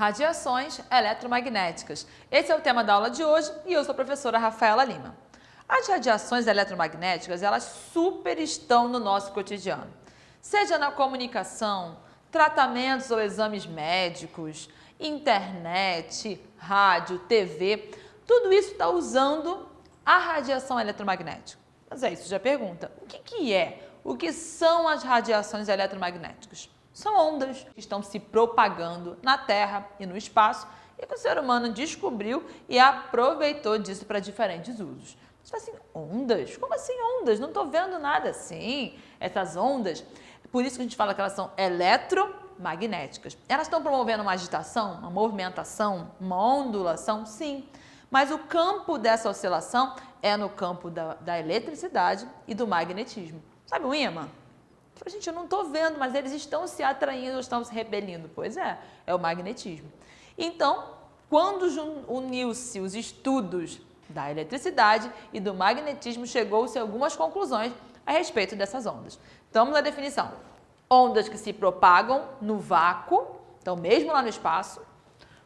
Radiações eletromagnéticas. Esse é o tema da aula de hoje e eu sou a professora Rafaela Lima. As radiações eletromagnéticas, elas super estão no nosso cotidiano. Seja na comunicação, tratamentos ou exames médicos, internet, rádio, TV, tudo isso está usando a radiação eletromagnética. Mas aí você já pergunta, o que é? O que são as radiações eletromagnéticas? São ondas que estão se propagando na Terra e no espaço e que o ser humano descobriu e aproveitou disso para diferentes usos. Você fala assim, ondas? Como assim ondas? Não estou vendo nada assim. Essas ondas, por isso que a gente fala que elas são eletromagnéticas. Elas estão promovendo uma agitação, uma movimentação, uma ondulação? Sim. Mas o campo dessa oscilação é no campo da eletricidade e do magnetismo. Sabe o ímã? Gente, eu não estou vendo, mas eles estão se atraindo, estão se repelindo. Pois é o magnetismo. Então, quando uniu-se os estudos da eletricidade e do magnetismo, chegou-se a algumas conclusões a respeito dessas ondas. Então, vamos à definição. Ondas que se propagam no vácuo, então mesmo lá no espaço,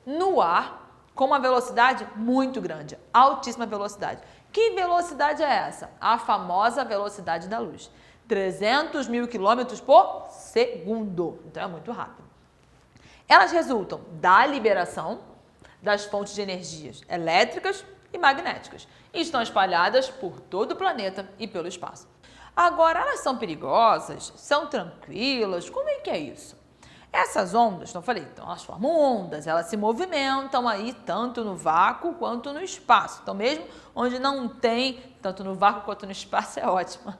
no ar, com uma velocidade muito grande, altíssima velocidade. Que velocidade é essa? A famosa velocidade da luz. 300 mil quilômetros por segundo. Então, é muito rápido. Elas resultam da liberação das fontes de energias elétricas e magnéticas e estão espalhadas por todo o planeta e pelo espaço. Agora, elas são perigosas? São tranquilas? Como é que é isso? Essas ondas, não falei, então elas formam ondas, elas se movimentam aí tanto no vácuo quanto no espaço. Então, mesmo onde não tem, tanto no vácuo quanto no espaço, é ótimo.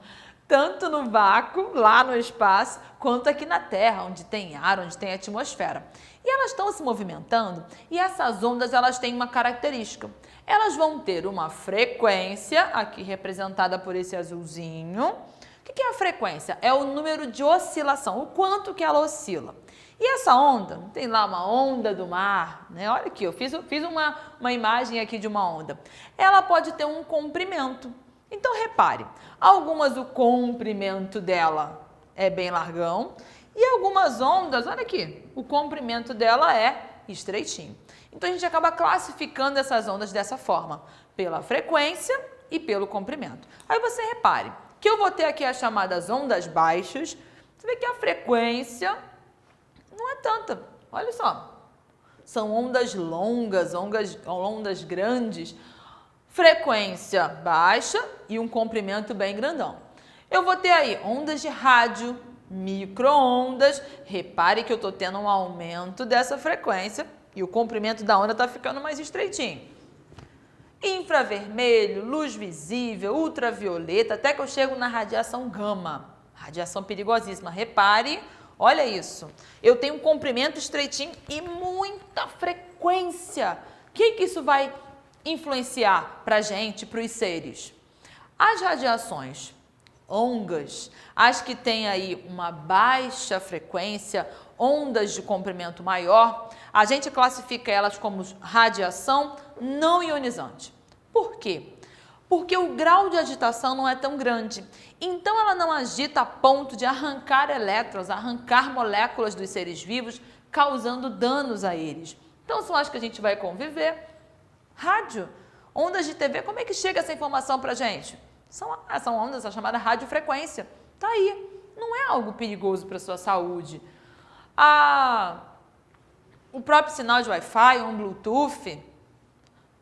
Tanto no vácuo, lá no espaço, quanto aqui na Terra, onde tem ar, onde tem atmosfera. E elas estão se movimentando e essas ondas, elas têm uma característica. Elas vão ter uma frequência, aqui representada por esse azulzinho. O que é a frequência? É o número de oscilação, o quanto que ela oscila. E essa onda, tem lá uma onda do mar, né? Olha aqui, eu fiz uma imagem aqui de uma onda. Ela pode ter um comprimento. Então, repare, algumas o comprimento dela é bem largão e algumas ondas, olha aqui, o comprimento dela é estreitinho. Então, a gente acaba classificando essas ondas dessa forma, pela frequência e pelo comprimento. Aí você repare que eu vou ter aqui as chamadas ondas baixas, você vê que a frequência não é tanta, olha só, são ondas longas, ondas grandes, frequência baixa e um comprimento bem grandão. Eu vou ter aí ondas de rádio, micro-ondas. Repare que eu estou tendo um aumento dessa frequência e o comprimento da onda está ficando mais estreitinho. Infravermelho, luz visível, ultravioleta, até que eu chego na radiação gama. Radiação perigosíssima. Repare, olha isso. Eu tenho um comprimento estreitinho e muita frequência. O que isso vai influenciar para a gente, para os seres? As radiações ondas, as que têm aí uma baixa frequência, ondas de comprimento maior, a gente classifica elas como radiação não ionizante. Por quê? Porque o grau de agitação não é tão grande. Então, ela não agita a ponto de arrancar elétrons, arrancar moléculas dos seres vivos, causando danos a eles. Então, são as que a gente vai conviver. Rádio, ondas de TV, como é que chega essa informação para a gente? São ondas, a chamada radiofrequência. Tá aí, não é algo perigoso para a sua saúde. O próprio sinal de Wi-Fi, um Bluetooth,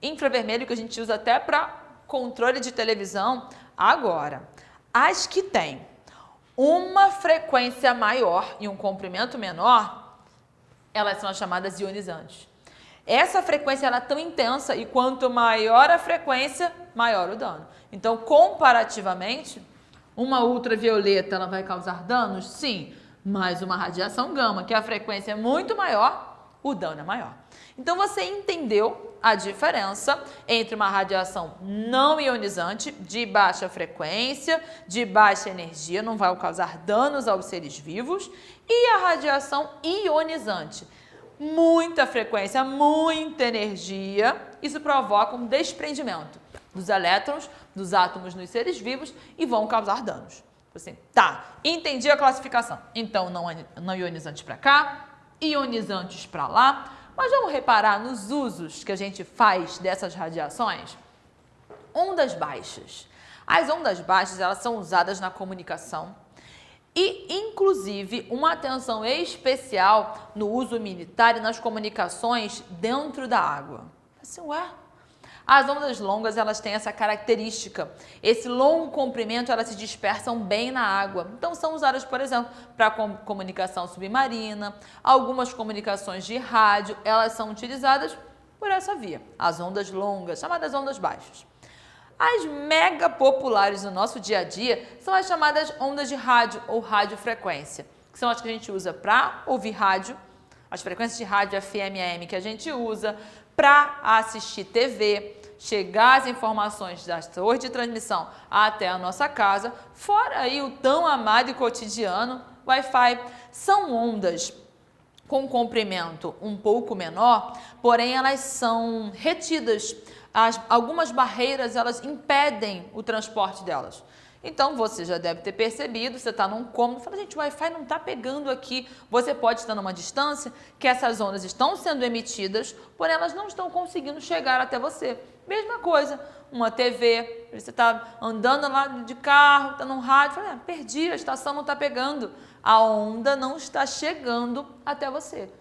infravermelho que a gente usa até para controle de televisão. Agora, as que têm uma frequência maior e um comprimento menor, elas são as chamadas ionizantes. Essa frequência ela é tão intensa e quanto maior a frequência, maior o dano. Então, comparativamente, uma ultravioleta ela vai causar danos? Sim, mas uma radiação gama, que a frequência é muito maior, o dano é maior. Então, você entendeu a diferença entre uma radiação não ionizante, de baixa frequência, de baixa energia, não vai causar danos aos seres vivos, e a radiação ionizante. Muita frequência, muita energia, isso provoca um desprendimento dos elétrons, dos átomos nos seres vivos e vão causar danos. Assim, tá, entendi a classificação. Então, não ionizantes para cá, ionizantes para lá, Mas vamos reparar nos usos que a gente faz dessas radiações? Ondas baixas. As ondas baixas, elas são usadas na comunicação e, inclusive, uma atenção especial no uso militar e nas comunicações dentro da água. Assim, ué? As ondas longas, elas têm essa característica. Esse longo comprimento, elas se dispersam bem na água. Então, são usadas, por exemplo, para comunicação submarina. Algumas comunicações de rádio, elas são utilizadas por essa via. As ondas longas, chamadas ondas baixas. As mega populares no nosso dia a dia são as chamadas ondas de rádio ou radiofrequência, que são as que a gente usa para ouvir rádio, as frequências de rádio FM e AM que a gente usa para assistir TV, chegar as informações das torres de transmissão até a nossa casa, fora aí o tão amado e cotidiano Wi-Fi. São ondas com comprimento um pouco menor, porém elas são retidas. Algumas barreiras, elas impedem o transporte delas. Então, você já deve ter percebido, você está num cômodo, fala, gente, o Wi-Fi não está pegando aqui. Você pode estar numa distância que essas ondas estão sendo emitidas, porém elas não estão conseguindo chegar até você. Mesma coisa, uma TV, você está andando lá de carro, está num rádio, fala, perdi, a estação não está pegando. A onda não está chegando até você.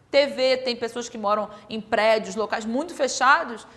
TV, tem pessoas que moram em prédios, locais muito fechados,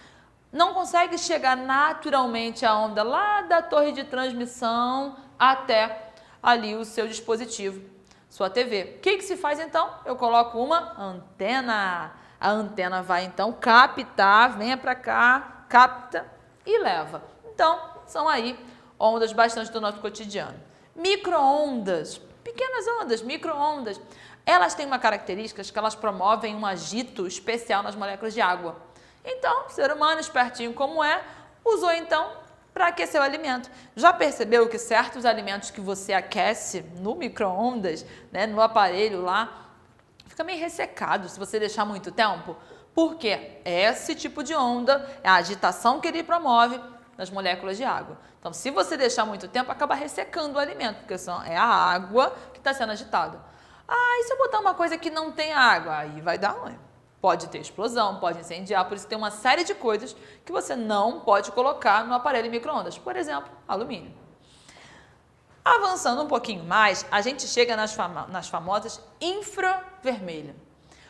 não consegue chegar naturalmente a onda lá da torre de transmissão até ali o seu dispositivo, sua TV. O que se faz então? Eu coloco uma antena. A antena vai então captar, venha para cá, capta e leva. Então, são aí ondas bastante do nosso cotidiano. Micro-ondas, pequenas ondas, micro-ondas, elas têm uma característica que elas promovem um agito especial nas moléculas de água. Então, o ser humano, espertinho como é, usou então para aquecer o alimento. Já percebeu que certos alimentos que você aquece no micro-ondas, né, no aparelho lá, fica meio ressecado se você deixar muito tempo? Porque esse tipo de onda é a agitação que ele promove nas moléculas de água. Então, se você deixar muito tempo, acaba ressecando o alimento, porque é a água que está sendo agitada. E se eu botar uma coisa que não tem água? Aí vai dar ruim. Pode ter explosão, pode incendiar, por isso tem uma série de coisas que você não pode colocar no aparelho micro-ondas. Por exemplo, alumínio. Avançando um pouquinho mais, a gente chega nas famosas infravermelho.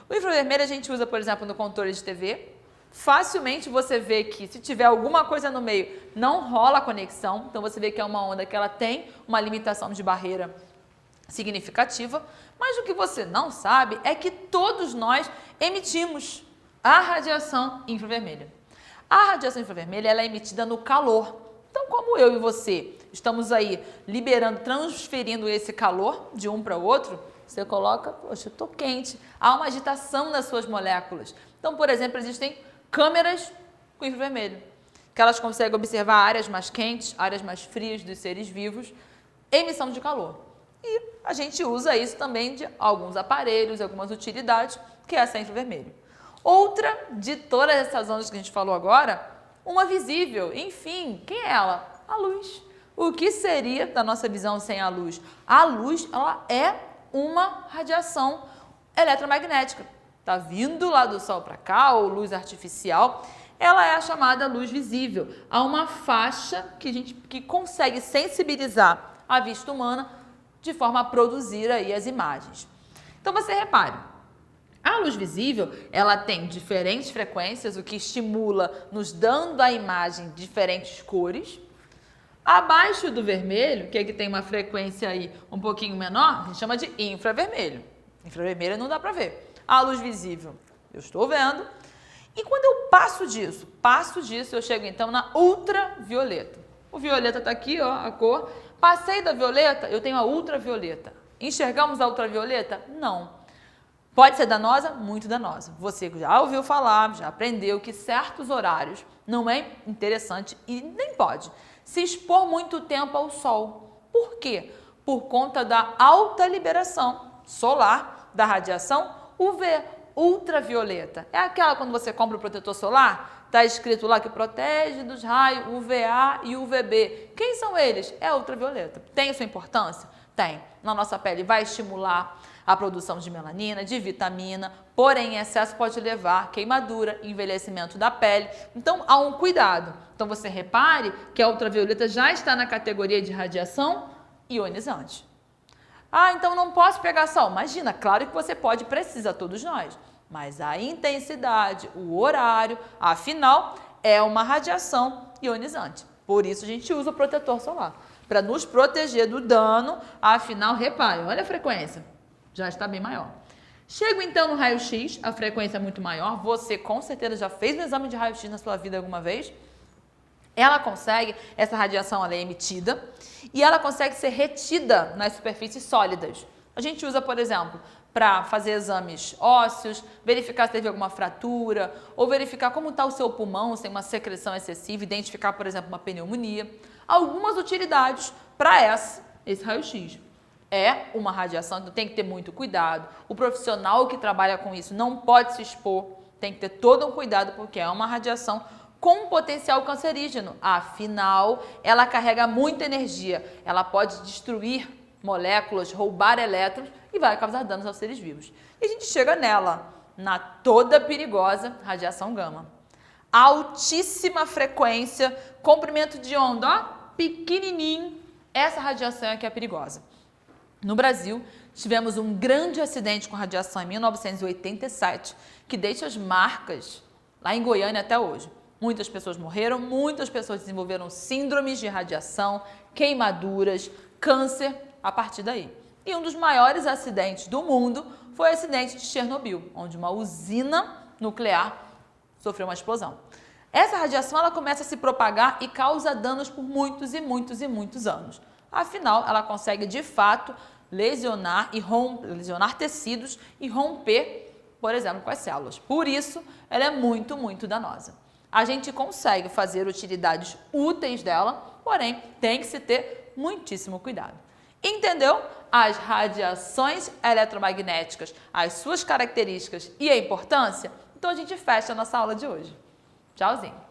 O infravermelho a gente usa, por exemplo, no controle de TV. Facilmente você vê que se tiver alguma coisa no meio, não rola a conexão. Então você vê que é uma onda que ela tem uma limitação de barreira significativa, mas o que você não sabe é que todos nós emitimos a radiação infravermelha. A radiação infravermelha ela é emitida no calor. Então, como eu e você estamos aí liberando, transferindo esse calor de um para o outro, você coloca, poxa, eu estou quente, há uma agitação nas suas moléculas. Então, por exemplo, existem câmeras com infravermelho, que elas conseguem observar áreas mais quentes, áreas mais frias dos seres vivos, emissão de calor. E a gente usa isso também de alguns aparelhos, algumas utilidades, que é essa infravermelho. Outra de todas essas ondas que a gente falou agora, uma visível. Enfim, quem é ela? A luz. O que seria da nossa visão sem a luz? A luz, ela é uma radiação eletromagnética. Está vindo lá do Sol para cá, ou luz artificial. Ela é a chamada luz visível. Há uma faixa que consegue sensibilizar a vista humana de forma a produzir aí as imagens. Então, você repare, a luz visível, ela tem diferentes frequências, o que estimula nos dando a imagem diferentes cores. Abaixo do vermelho, que é que tem uma frequência aí um pouquinho menor, a gente chama de infravermelho. Infravermelho não dá para ver. A luz visível, eu estou vendo. E quando eu passo disso, eu chego então na ultravioleta. O violeta está aqui, ó, a cor. Passei da violeta, eu tenho a ultravioleta. Enxergamos a ultravioleta? Não. Pode ser danosa? Muito danosa. Você já ouviu falar, já aprendeu que certos horários não é interessante e nem pode se expor muito tempo ao sol. Por quê? Por conta da alta liberação solar da radiação UV, ultravioleta. É aquela quando você compra o protetor solar? Está escrito lá que protege dos raios UVA e UVB. Quem são eles? É a ultravioleta. Tem sua importância? Tem. Na nossa pele vai estimular a produção de melanina, de vitamina, porém, em excesso pode levar a queimadura, envelhecimento da pele. Então, há um cuidado. Então, você repare que a ultravioleta já está na categoria de radiação ionizante. Ah, então não posso pegar sol. Imagina, claro que você pode e precisa, todos nós. Mas a intensidade, o horário, afinal, é uma radiação ionizante. Por isso a gente usa o protetor solar, para nos proteger do dano. Afinal, repare, olha a frequência, já está bem maior. Chego então no raio-x, a frequência é muito maior. Você com certeza já fez um exame de raio-x na sua vida alguma vez. Ela consegue, essa radiação ela é emitida e ela consegue ser retida nas superfícies sólidas. A gente usa, por exemplo, para fazer exames ósseos, verificar se teve alguma fratura, ou verificar como está o seu pulmão, se tem uma secreção excessiva, identificar, por exemplo, uma pneumonia. Algumas utilidades para esse raio-x. É uma radiação, então tem que ter muito cuidado. O profissional que trabalha com isso não pode se expor, tem que ter todo um cuidado, porque é uma radiação com potencial cancerígeno. Afinal, ela carrega muita energia, ela pode destruir moléculas, roubar elétrons e vai causar danos aos seres vivos. E a gente chega nela, na toda perigosa radiação gama. Altíssima frequência, comprimento de onda, ó, pequenininho. Essa radiação é que é perigosa. No Brasil, tivemos um grande acidente com radiação em 1987, que deixa as marcas lá em Goiânia até hoje. Muitas pessoas morreram, muitas pessoas desenvolveram síndromes de radiação, queimaduras, câncer a partir daí. E um dos maiores acidentes do mundo foi o acidente de Chernobyl, onde uma usina nuclear sofreu uma explosão. Essa radiação ela começa a se propagar e causa danos por muitos e muitos e muitos anos. Afinal, ela consegue de fato lesionar tecidos e romper, por exemplo, com as células. Por isso, ela é muito, muito danosa. A gente consegue fazer utilidades úteis dela, porém, tem que se ter muitíssimo cuidado. Entendeu? As radiações eletromagnéticas, as suas características e a importância? Então, a gente fecha a nossa aula de hoje. Tchauzinho!